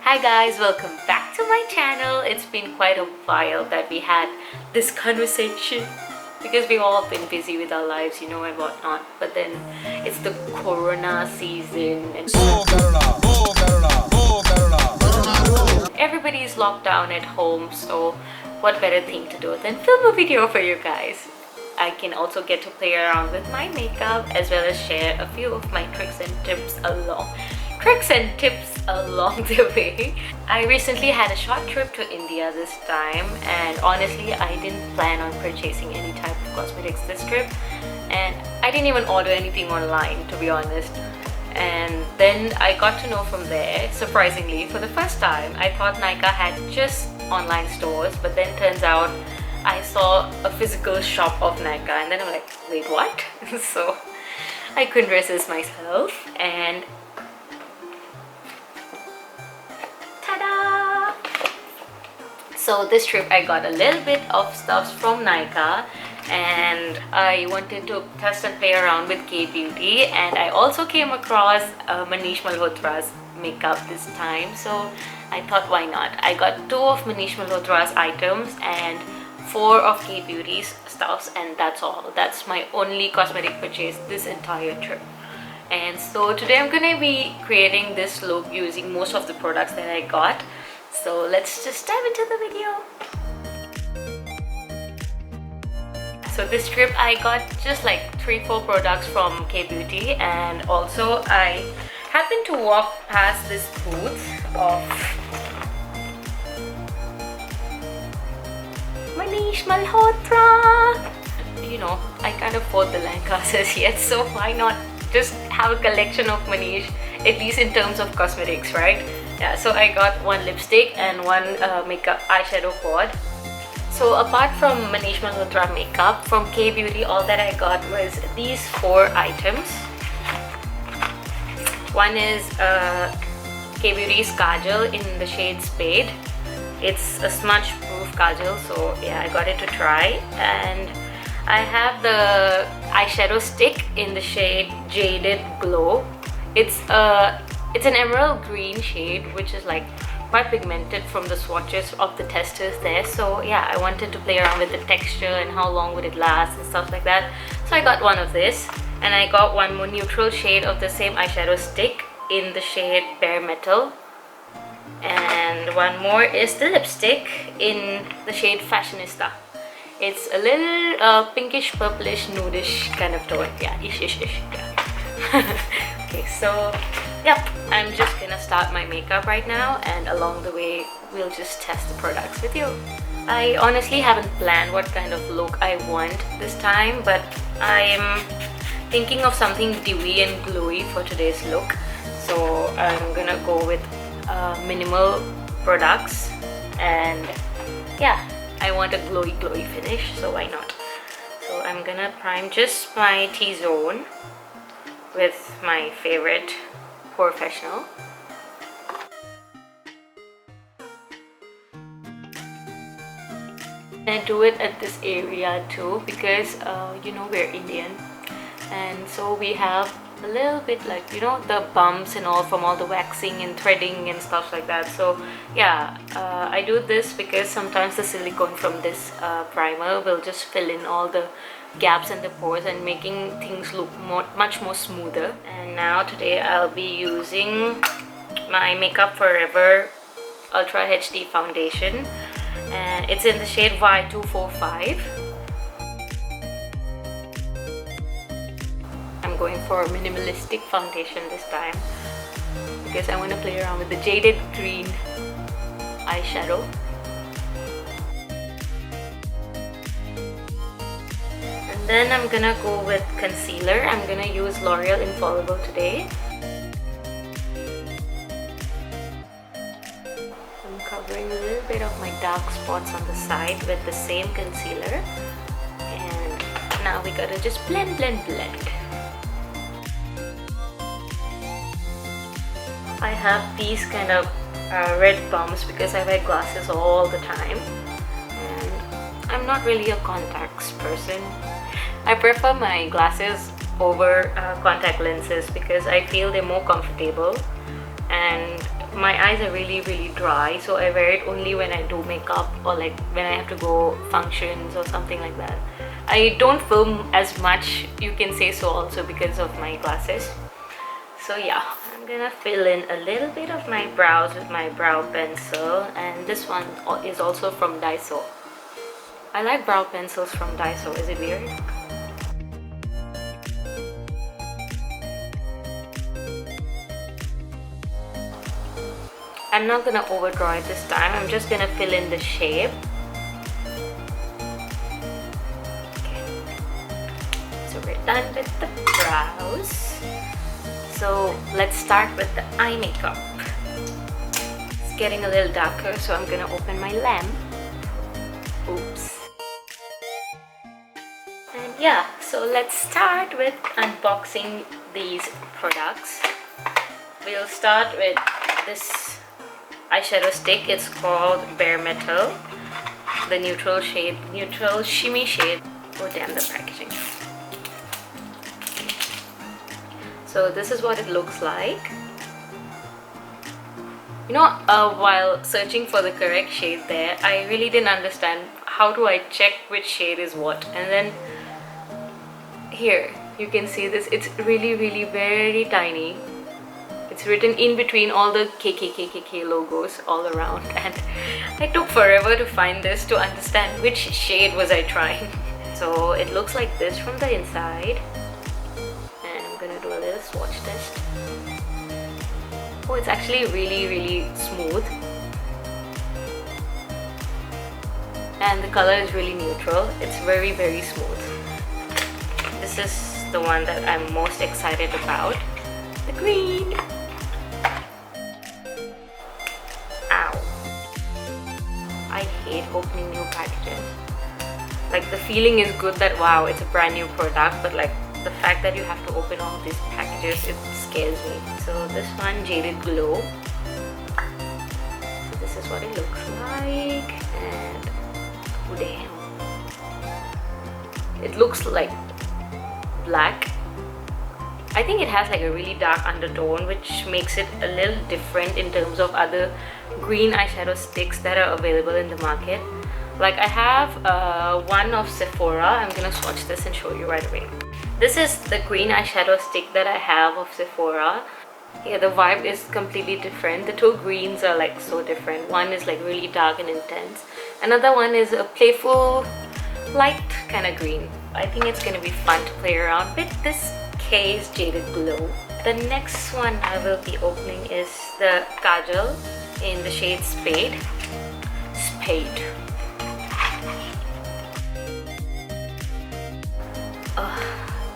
Hi guys, welcome back to my channel. It's been quite a while that we had this conversation because we've all been busy with our lives, and whatnot. But then it's the Corona season and everybody is locked down at home, so what better thing to do than film a video for you guys. I can also get to play around with my makeup as well as share a few of my tricks and tips along the way. I recently had a short trip to India this time, and honestly I didn't plan on purchasing any type of cosmetics this trip, and I didn't even order anything online, to be honest. And then I got to know from there, surprisingly, for the first time, I thought Nykaa had just online stores, but then turns out I saw a physical shop of Nykaa, and then I'm like, wait, what? So I couldn't resist myself, and ta-da! So this trip I got a little bit of stuff from Nykaa, and I wanted to test and play around with K-Beauty, and I also came across Manish Malhotra's makeup this time, so I thought, why not? I got 2 of Manish Malhotra's items and 4 of K-Beauty's stuffs, and that's all. That's my only cosmetic purchase this entire trip. And so today I'm gonna be creating this look using most of the products that I got. So let's just dive into the video. So this trip I got just like 3-4 products from K-Beauty, and also I happened to walk past this booth of Manish Malhotra. I can't afford the Lankas as yet, so why not just have a collection of Manish, at least in terms of cosmetics, right? Yeah, so I got 1 lipstick and 1 makeup eyeshadow quad. So apart from Manish Malhotra makeup, from K-Beauty all that I got was these 4 items. One is K-Beauty's kajal in the shade Spade. It's a smudge proof kajal, so yeah, I got it to try. And I have the eyeshadow stick in the shade Jaded Glow. It's an emerald green shade, which is like quite pigmented from the swatches of the testers there. So yeah, I wanted to play around with the texture and how long would it last and stuff like that. So I got one of this, and I got one more neutral shade of the same eyeshadow stick in the shade Bare Metal. And one more is the lipstick in the shade Fashionista. It's a little pinkish, purplish, nudish kind of tone. Yeah, ish. Yeah. Okay, so yep, I'm just gonna start my makeup right now, and along the way we'll just test the products with you. I honestly haven't planned what kind of look I want this time, but I'm thinking of something dewy and glowy for today's look. So I'm gonna go with minimal products, and yeah, I want a glowy finish, so why not? So I'm gonna prime just my T-zone with my favorite Professional. I do it at this area too because we're Indian, and so we have a little bit like the bumps and all from all the waxing and threading and stuff like that. So yeah, I do this because sometimes the silicone from this primer will just fill in all the gaps and the pores and making things look much more smoother. And now today I'll be using my Makeup Forever Ultra HD foundation, and it's in the shade Y245. I'm going for a minimalistic foundation this time because I want to play around with the Jaded Green eyeshadow. And then I'm gonna go with concealer. I'm gonna use L'Oreal Infallible today. I'm covering a little bit of my dark spots on the side with the same concealer. And now we gotta just blend. I have these kind of red bumps because I wear glasses all the time, and I'm not really a contacts person. I prefer my glasses over contact lenses because I feel they're more comfortable, and my eyes are really dry, so I wear it only when I do makeup or like when I have to go functions or something like that. I don't film as much, you can say so, also because of my glasses. So yeah, I'm gonna fill in a little bit of my brows with my brow pencil, and this one is also from Daiso. I like brow pencils from Daiso. Is it weird? I'm not gonna overdraw it this time. I'm just gonna fill in the shape. Okay. So we're done with the brows. So let's start with the eye makeup. It's getting a little darker, so I'm gonna open my lamp. Oops. And yeah, so let's start with unboxing these products. We'll start with this eyeshadow stick. It's called Bare Metal, the neutral shimmy shade. Oh damn, the packaging. So this is what it looks like. You know, while searching for the correct shade there, I really didn't understand how do I check which shade is what. And then here you can see this. It's really very tiny. It's written in between all the KKKKK logos all around, and I took forever to find this to understand which shade was I trying. So it looks like this from the inside, and I'm gonna do a little swatch test. Oh, it's actually really smooth, and the color is really neutral. It's very smooth. This is the one that I'm most excited about, the green. I hate opening new packages. Like, the feeling is good that wow, it's a brand new product, but like the fact that you have to open all these packages, it scares me. So this one, Jaded Glow. So this is what it looks like, and oh damn, it looks like black. I think it has like a really dark undertone, which makes it a little different in terms of other green eyeshadow sticks that are available in the market. Like, I have one of Sephora. I'm gonna swatch this and show you right away. This is the green eyeshadow stick that I have of Sephora. Yeah, the vibe is completely different. The two greens are like so different. One is like really dark and intense. Another one is a playful, light kind of green. I think it's gonna be fun to play around with this K's Jaded Glow. The next one I will be opening is the Kajal in the shade Spade.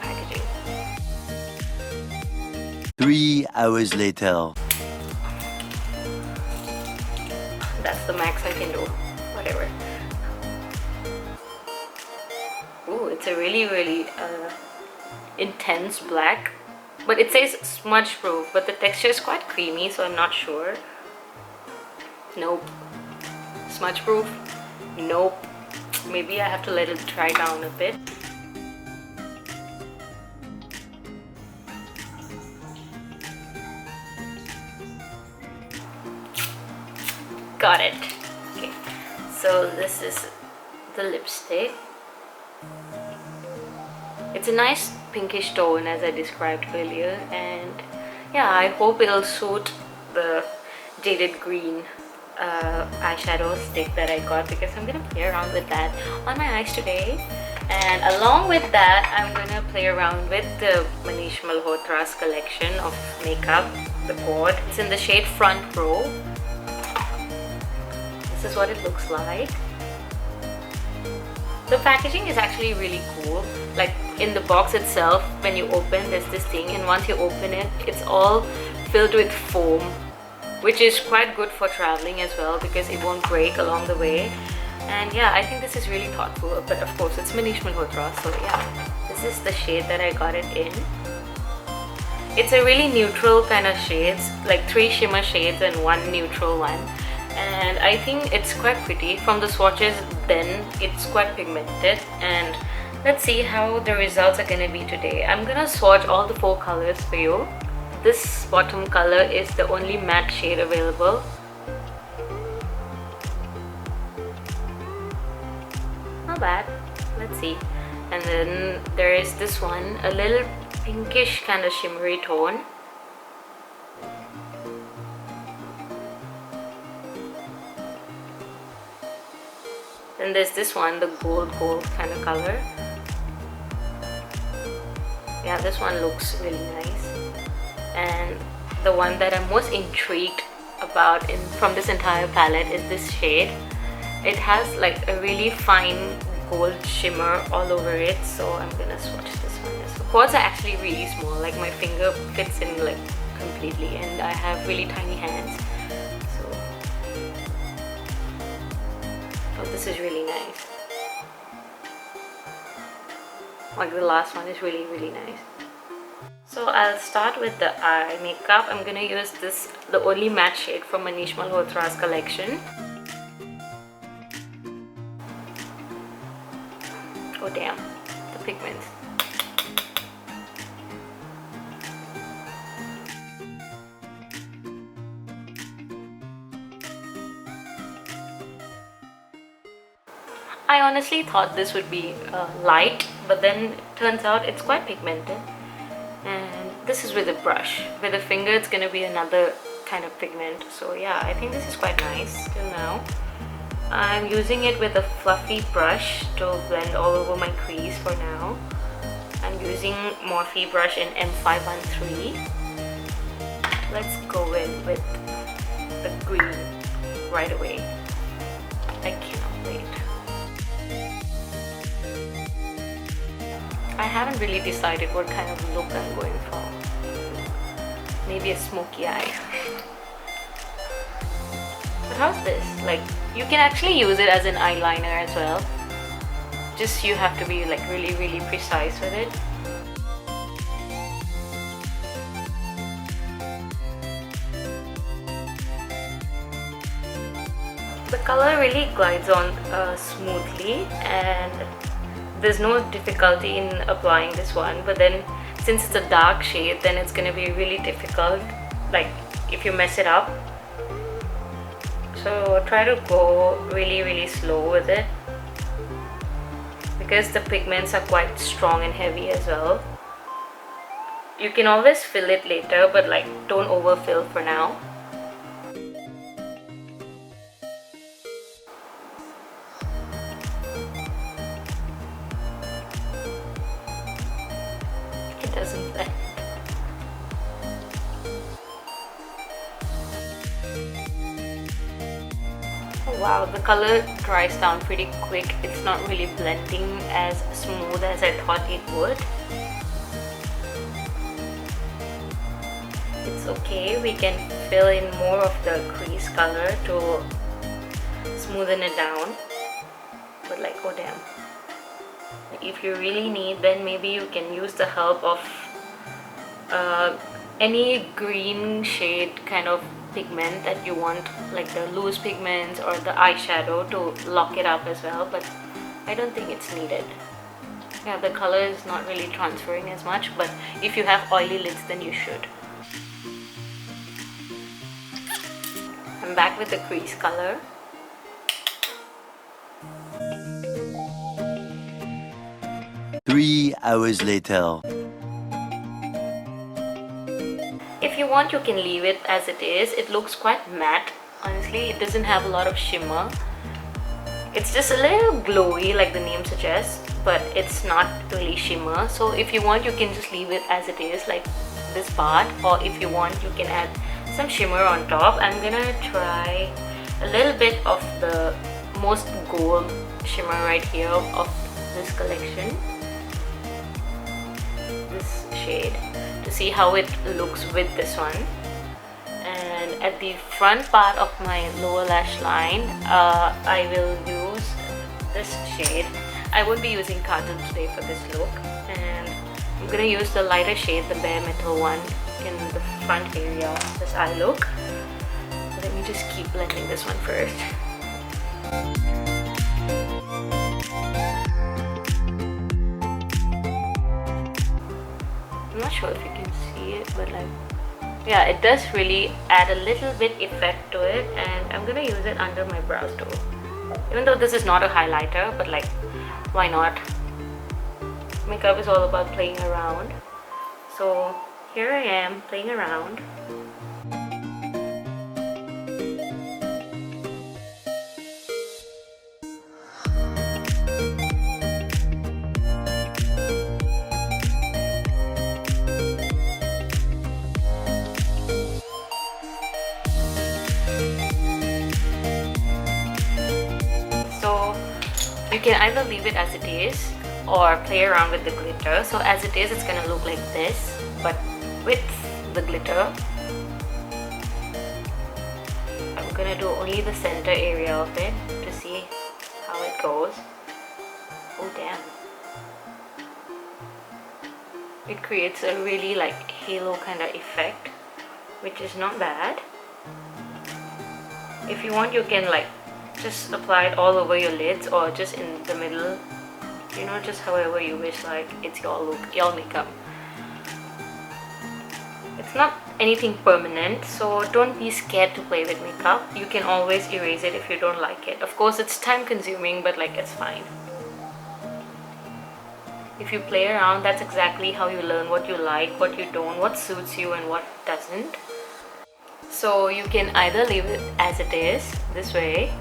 Packaging. 3 hours later. That's the max I can do. Whatever. Ooh, it's a really intense black. But it says smudge proof, but the texture is quite creamy, so I'm not sure. Nope. Smudge proof? Nope. Maybe I have to let it dry down a bit. Got it. Okay. So this is the lipstick. It's a nice pinkish tone, as I described earlier, and yeah, I hope it'll suit the Jaded Green eyeshadow stick that I got, because I'm gonna play around with that on my eyes today. And along with that, I'm gonna play around with the Manish Malhotra's collection of makeup, the board. It's in the shade Front Row. This is what it looks like. The packaging is actually really cool. Like, in the box itself, when you open, there's this thing, and once you open it, it's all filled with foam, which is quite good for traveling as well, because it won't break along the way. And yeah, I think this is really thoughtful. But of course, it's Manish Malhotra, so yeah, this is the shade that I got it in. It's a really neutral kind of shades, like 3 shimmer shades and 1 neutral one. And I think it's quite pretty. From the swatches then, it's quite pigmented, and let's see how the results are gonna be today. I'm gonna swatch all the 4 colors for you. this bottom color is the only matte shade available. Not bad. Let's see. And then there is this one, a little pinkish kind of shimmery tone. Then there's this one, the gold kind of color. Yeah, this one looks really nice. And the one that I'm most intrigued about from this entire palette is this shade. It has like a really fine gold shimmer all over it, so I'm gonna swatch this one. The quads are actually really small, like my finger fits in like completely, and I have really tiny hands. Oh, this is really nice. Like the last one is really nice. So I'll start with the eye makeup. I'm gonna use this, the only matte shade from Manish Malhotra's collection. Oh damn, the pigments. I honestly thought this would be light, but then it turns out it's quite pigmented. And this is with a brush. With a finger it's gonna be another kind of pigment. So yeah, I think this is quite nice till now. I'm using it with a fluffy brush to blend all over my crease for now. I'm using Morphe brush in M513. Let's go in with the green right away. I cannot wait. I haven't really decided what kind of look I'm going for. Maybe a smoky eye. But how's this? Like, you can actually use it as an eyeliner as well. Just you have to be like really precise with it. The color really glides on smoothly, and there's no difficulty in applying this one, but then since it's a dark shade, then it's gonna be really difficult, like if you mess it up. So try to go really slow with it, because the pigments are quite strong and heavy as well. You can always fill it later, but like don't overfill for now. Doesn't blend. Oh wow, the color dries down pretty quick. It's not really blending as smooth as I thought it would. It's okay, we can fill in more of the crease color to smoothen it down. But like, oh damn. If you really need, then maybe you can use the help of any green shade kind of pigment that you want, like the loose pigments or the eyeshadow, to lock it up as well, but I don't think it's needed. Yeah, the color is not really transferring as much, but if you have oily lids, then you should. I'm back with the crease color. Three hours later. If you want, you can leave it as it is. It looks quite matte. Honestly, it doesn't have a lot of shimmer. It's just a little glowy like the name suggests, but it's not really shimmer. So if you want, you can just leave it as it is, like this part, or if you want, you can add some shimmer on top. I'm gonna try a little bit of the most gold shimmer right here of this collection, this shade, to see how it looks with this one. And at the front part of my lower lash line, I will use this shade. I won't be using kajal today for this look, and I'm gonna use the lighter shade, the bare metal one, in the front area of this eye look. So let me just keep blending this one first. I'm not sure if you can see it, but like Yeah, it does really add a little bit effect to it, and I'm gonna use it under my brows too. Even though this is not a highlighter, but like, why not? Makeup is all about playing around. So here I am playing around. So you can either leave it as it is or play around with the glitter. So as it is, it's gonna look like this, but with the glitter. I'm gonna do only the center area of it to see how it goes. Oh damn. It creates a really like halo kind of effect, which is not bad. If you want, you can like just apply it all over your lids or just in the middle, you know, just however you wish. Like, it's your look, your makeup. It's not anything permanent, so don't be scared to play with makeup. You can always erase it if you don't like it. Of course, it's time consuming, but like, it's fine. If you play around, that's exactly how you learn what you like, what you don't, what suits you and what doesn't. So you can either leave it as it is, this way,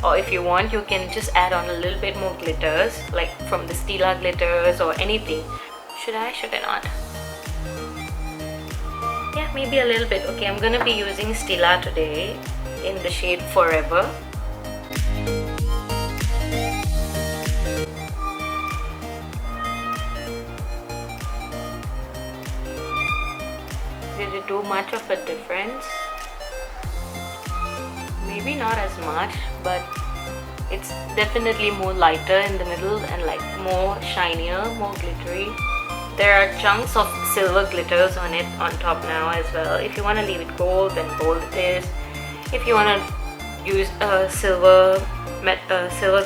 or if you want, you can just add on a little bit more glitters, like from the Stila glitters or anything. Should I not? Yeah, maybe a little bit. Okay, I'm gonna be using Stila today in the shade Forever. Did it do much of a difference? Maybe not as much, but it's definitely more lighter in the middle and like more shinier, more glittery. There are chunks of silver glitters on it on top now as well. If you want to leave it gold, then gold it is. If you want to use silver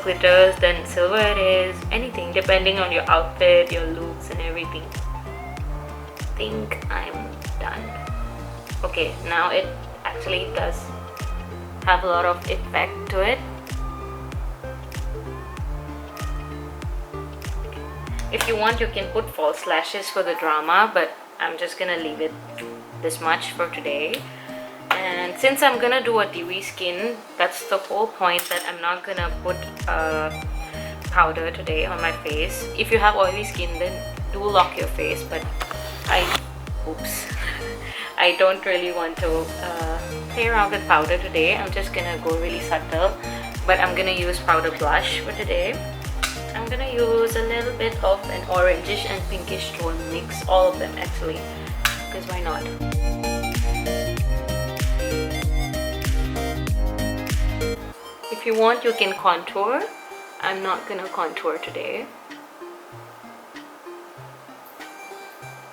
glitters, then silver it is. Anything depending on your outfit, your looks and everything. I think I'm done. Okay, now it actually does have a lot of effect to it. If you want, you can put false lashes for the drama, but I'm just gonna leave it this much for today. And since I'm gonna do a dewy skin, that's the whole point, that I'm not gonna put powder today on my face. If you have oily skin, then do lock your face, but oops. I don't really want to play around with powder today. I'm just gonna go really subtle, but I'm gonna use powder blush for today. I'm gonna use a little bit of an orangish and pinkish tone mix, all of them actually, because why not? If you want, you can contour. I'm not gonna contour today.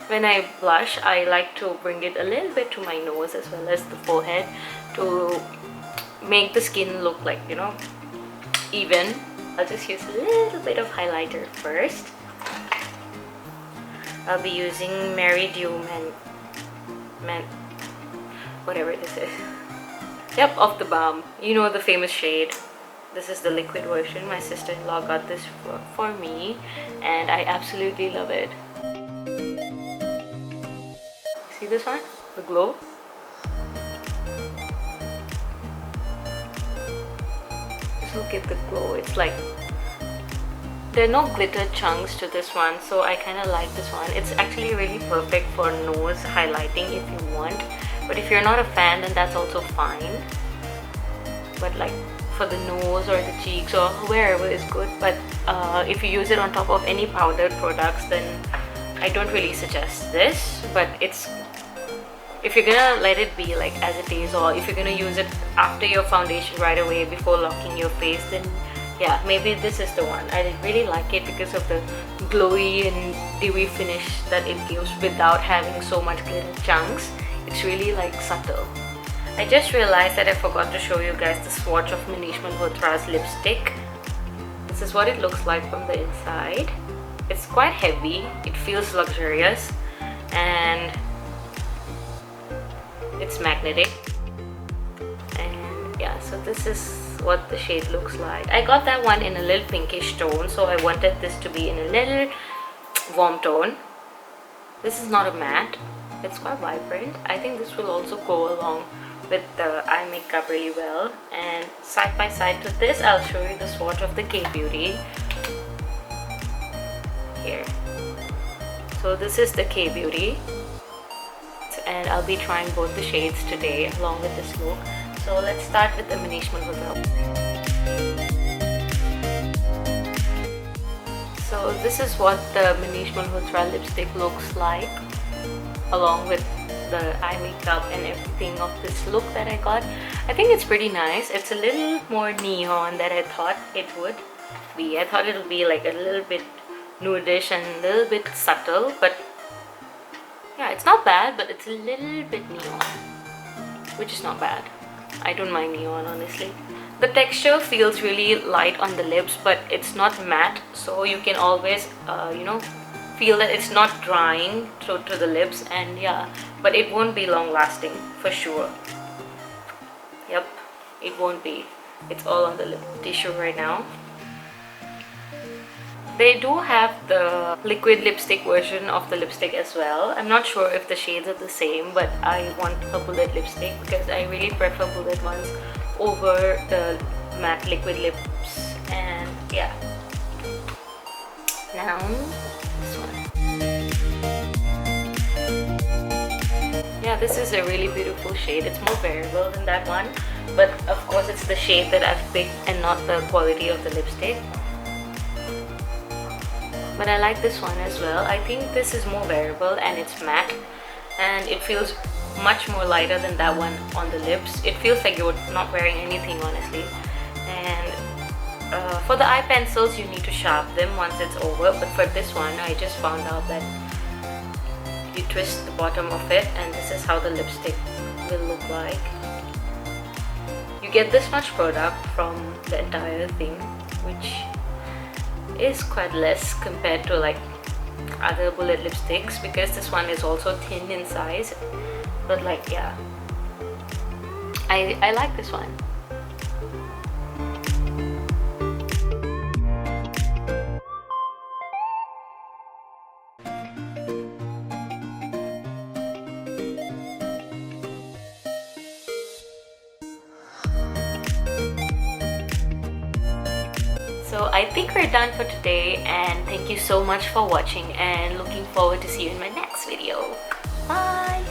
When I blush, I like to bring it a little bit to my nose as well as the forehead to make the skin look like, you know, even. I'll just use a little bit of highlighter first. I'll be using Mary Dew whatever this is. Yep, Off the Balm. You know, the famous shade. This is the liquid version. My sister-in-law got this for me, and I absolutely love it. See this one? The glow? Just look at the glow. It's like, there are no glitter chunks to this one, so I kind of like this one. It's actually really perfect for nose highlighting if you want, but if you're not a fan, then that's also fine. But like for the nose or the cheeks or wherever is good. But if you use it on top of any powdered products, then I don't really suggest this. But it's, if you're gonna let it be like as it is, or if you're gonna use it after your foundation right away before locking your face, then yeah, maybe this is the one. I really like it because of the glowy and dewy finish that it gives without having so much glitter chunks. It's really like subtle. I just realized that I forgot to show you guys the swatch of Manish Malhotra's lipstick. This is what it looks like from the inside. It's quite heavy, it feels luxurious, and It's magnetic. And yeah, so this is what the shade looks like. I got that one in a little pinkish tone, so I wanted this to be in a little warm tone. This is not a matte, it's quite vibrant. I think this will also go along with the eye makeup really well. And side by side to this, I'll show you the swatch of the K-Beauty here. So this is the K-Beauty, and I'll be trying both the shades today along with this look. So let's start with the Manish Malhotra. So this is what the Manish Malhotra lipstick looks like, along with the eye makeup and everything of this look that I got. I think it's pretty nice. It's a little more neon than I thought it would be. I thought it would be like a little bit nudish and a little bit subtle, but yeah, it's not bad, but it's a little bit neon, which is not bad. I don't mind neon, honestly. The texture feels really light on the lips, but it's not matte, so you can always you know, feel that it's not drying to the lips. And yeah, but it won't be long lasting for sure. Yep, it won't be. It's all on the lip tissue right now. They do have the liquid lipstick version of the lipstick as well. I'm not sure if the shades are the same, but I want a bullet lipstick because I really prefer bullet ones over the matte liquid lips. And yeah, now this one. Yeah, this is a really beautiful shade. It's more variable than that one, but of course it's the shade that I've picked and not the quality of the lipstick. But I like this one as well. I think this is more variable and it's matte, and it feels much more lighter than that one on the lips. It feels like you're not wearing anything, honestly. And for the eye pencils, you need to sharpen them once it's over, but for this one, I just found out that you twist the bottom of it and this is how the lipstick will look like. You get this much product from the entire thing, which is quite less compared to like other bullet lipsticks, because this one is also thin in size. But like, yeah, I like this one. So I think we're done for today, and thank you so much for watching, and looking forward to see you in my next video. Bye!